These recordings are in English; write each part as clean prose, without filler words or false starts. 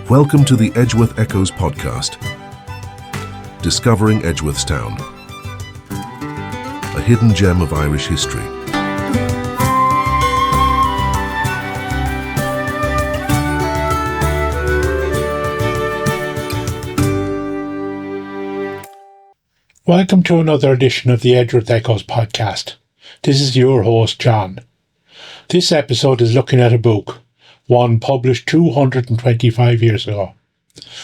Welcome to the Edgeworth Echoes podcast, discovering Edgeworthstown, a hidden gem of Irish history. Welcome to another edition of the Edgeworth Echoes podcast. This is your host, John. This episode is looking at a book, one published 225 years ago.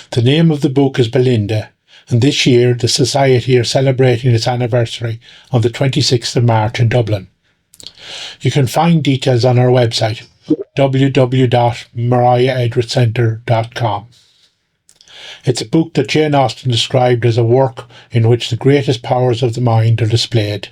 The name of the book is Belinda, and this year the Society are celebrating its anniversary on the 26th of March in Dublin. You can find details on our website, www.mariaedgeworthcentre.com. It's a book that Jane Austen described as a work in which the greatest powers of the mind are displayed.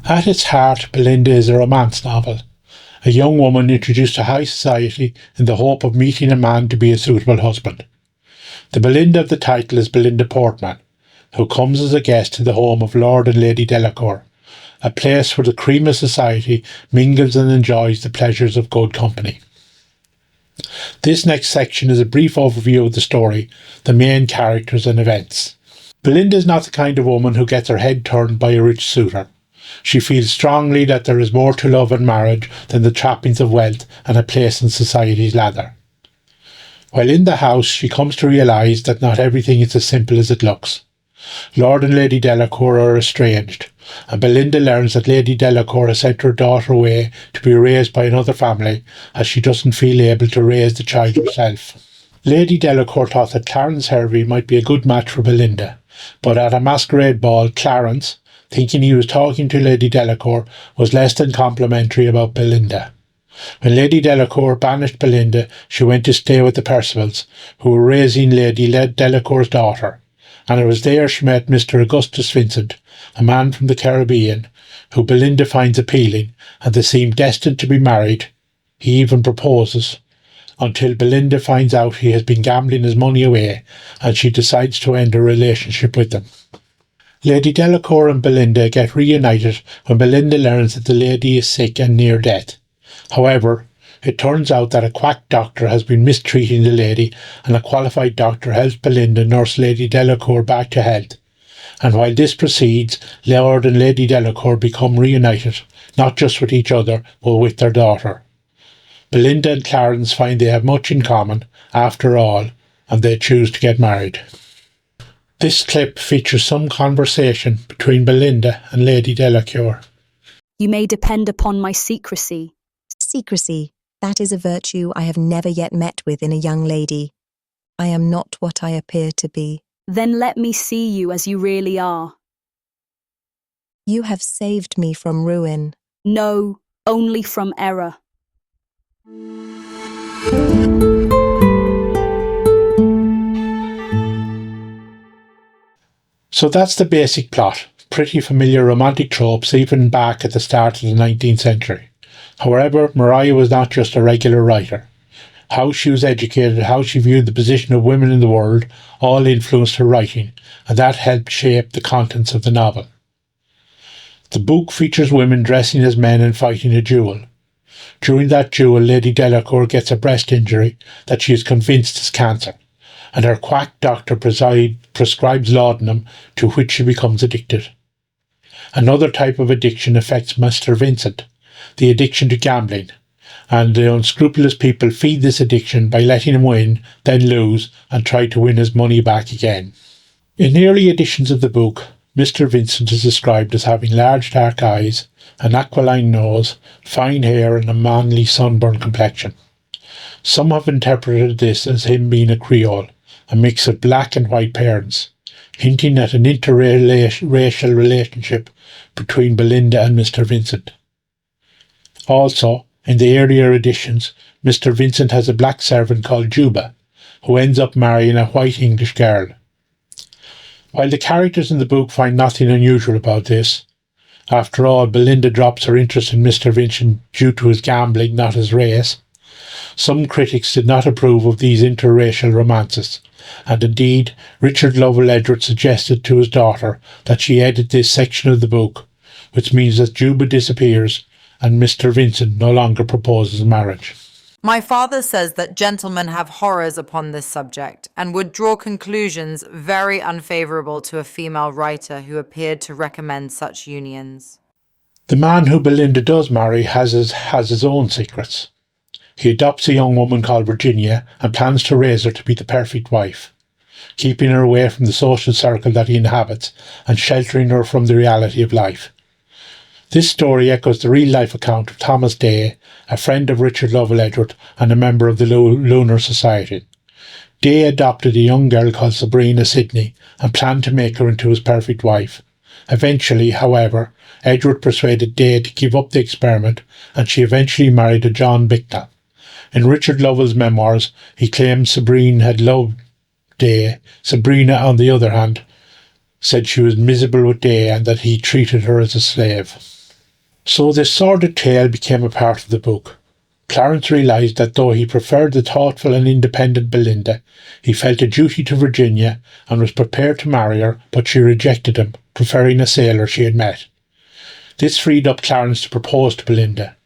At its heart, Belinda is a romance novel. A young woman introduced to high society in the hope of meeting a man to be a suitable husband. The Belinda of the title is Belinda Portman, who comes as a guest to the home of Lord and Lady Delacour, a place where the cream of society mingles and enjoys the pleasures of good company. This next section is a brief overview of the story, the main characters and events. Belinda is not the kind of woman who gets her head turned by a rich suitor. She feels strongly that there is more to love and marriage than the trappings of wealth and a place in society's ladder. While in the house, she comes to realise that not everything is as simple as it looks. Lord and Lady Delacour are estranged, and Belinda learns that Lady Delacour has sent her daughter away to be raised by another family as she doesn't feel able to raise the child herself. Lady Delacour thought that Clarence Hervey might be a good match for Belinda, but at a masquerade ball, Clarence, thinking he was talking to Lady Delacour, was less than complimentary about Belinda. When Lady Delacour banished Belinda, she went to stay with the Percivals, who were raising Lady Delacour's daughter, and it was there she met Mr. Augustus Vincent, a man from the Caribbean, who Belinda finds appealing, and they seem destined to be married. He even proposes, until Belinda finds out he has been gambling his money away, and she decides to end her relationship with him. Lady Delacour and Belinda get reunited when Belinda learns that the lady is sick and near death. However, it turns out that a quack doctor has been mistreating the lady, and a qualified doctor helps Belinda nurse Lady Delacour back to health. And while this proceeds, Lord and Lady Delacour become reunited, not just with each other, but with their daughter. Belinda and Clarence find they have much in common, after all, and they choose to get married. This clip features some conversation between Belinda and Lady Delacour. You may depend upon my secrecy. Secrecy, that is a virtue I have never yet met with in a young lady. I am not what I appear to be. Then let me see you as you really are. You have saved me from ruin. No, only from error. So that's the basic plot. Pretty familiar romantic tropes even back at the start of the 19th century. However, Maria was not just a regular writer. How she was educated, how she viewed the position of women in the world, all influenced her writing, and that helped shape the contents of the novel. The book features women dressing as men and fighting a duel. During that duel, Lady Delacour gets a breast injury that she is convinced is cancer, and her quack doctor prescribes laudanum, to which she becomes addicted. Another type of addiction affects Mr. Vincent, the addiction to gambling, and the unscrupulous people feed this addiction by letting him win, then lose, and try to win his money back again. In early editions of the book, Mr. Vincent is described as having large dark eyes, an aquiline nose, fine hair, and a manly sunburned complexion. Some have interpreted this as him being a Creole, a mix of black and white parents, hinting at an interracial relationship between Belinda and Mr. Vincent. Also, in the earlier editions, Mr. Vincent has a black servant called Juba, who ends up marrying a white English girl. While the characters in the book find nothing unusual about this, after all, Belinda drops her interest in Mr. Vincent due to his gambling, not his race, Some critics did not approve of these interracial romances, and indeed Richard Lovell Edgeworth suggested to his daughter that she edit this section of the book, which means that Juba disappears and Mr. Vincent no longer proposes marriage. My father says that gentlemen have horrors upon this subject and would draw conclusions very unfavourable to a female writer who appeared to recommend such unions. The man who Belinda does marry has his own secrets. He adopts a young woman called Virginia and plans to raise her to be the perfect wife, keeping her away from the social circle that he inhabits and sheltering her from the reality of life. This story echoes the real-life account of Thomas Day, a friend of Richard Lovell Edgeworth and a member of the Lunar Society. Day adopted a young girl called Sabrina Sidney and planned to make her into his perfect wife. Eventually, however, Edgeworth persuaded Day to give up the experiment, and she eventually married a John Bicknell. In Richard Lovell's memoirs, he claimed Sabrina had loved Day. Sabrina, on the other hand, said she was miserable with Day and that he treated her as a slave. So this sordid tale became a part of the book. Clarence realised that though he preferred the thoughtful and independent Belinda, he felt a duty to Virginia and was prepared to marry her, but she rejected him, preferring a sailor she had met. This freed up Clarence to propose to Belinda.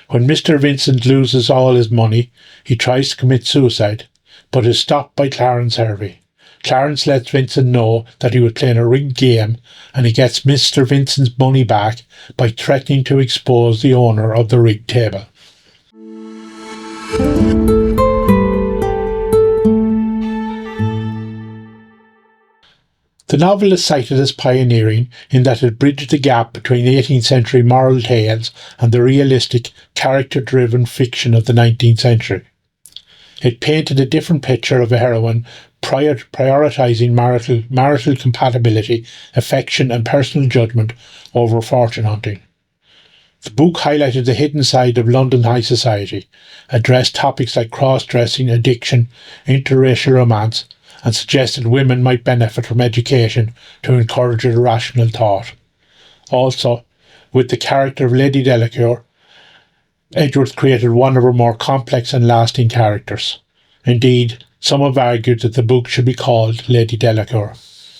When Mr. Vincent loses all his money, he tries to commit suicide, but is stopped by Clarence Hervey. Clarence lets Vincent know that he was playing a rigged game, and he gets Mr. Vincent's money back by threatening to expose the owner of the rigged table. The novel is cited as pioneering in that it bridged the gap between 18th century moral tales and the realistic, character-driven fiction of the 19th century. It painted a different picture of a heroine prioritising marital compatibility, affection and personal judgment over fortune hunting. The book highlighted the hidden side of London high society, addressed topics like cross-dressing, addiction, interracial romance, and suggested women might benefit from education to encourage a rational thought. Also, with the character of Lady Delacour, Edgeworth created one of her more complex and lasting characters. Indeed, some have argued that the book should be called Lady Delacour.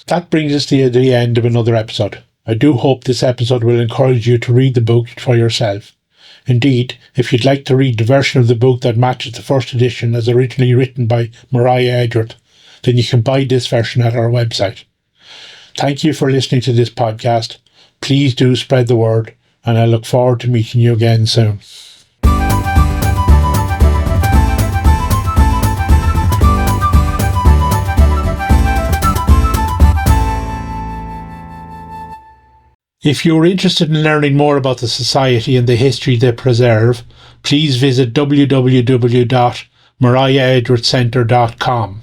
That brings us to the end of another episode. I do hope this episode will encourage you to read the book for yourself. Indeed, if you'd like to read the version of the book that matches the first edition as originally written by Maria Edgeworth, then you can buy this version at our website. Thank you for listening to this podcast. Please do spread the word, and I look forward to meeting you again soon. If you are interested in learning more about the Society and the history they preserve, please visit www.mariaedgeworthcentre.com.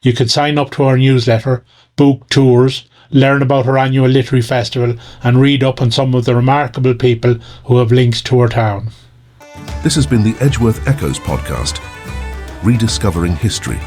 You can sign up to our newsletter, book tours, learn about our annual literary festival, and read up on some of the remarkable people who have links to our town. This has been the Edgeworth Echoes podcast, rediscovering history.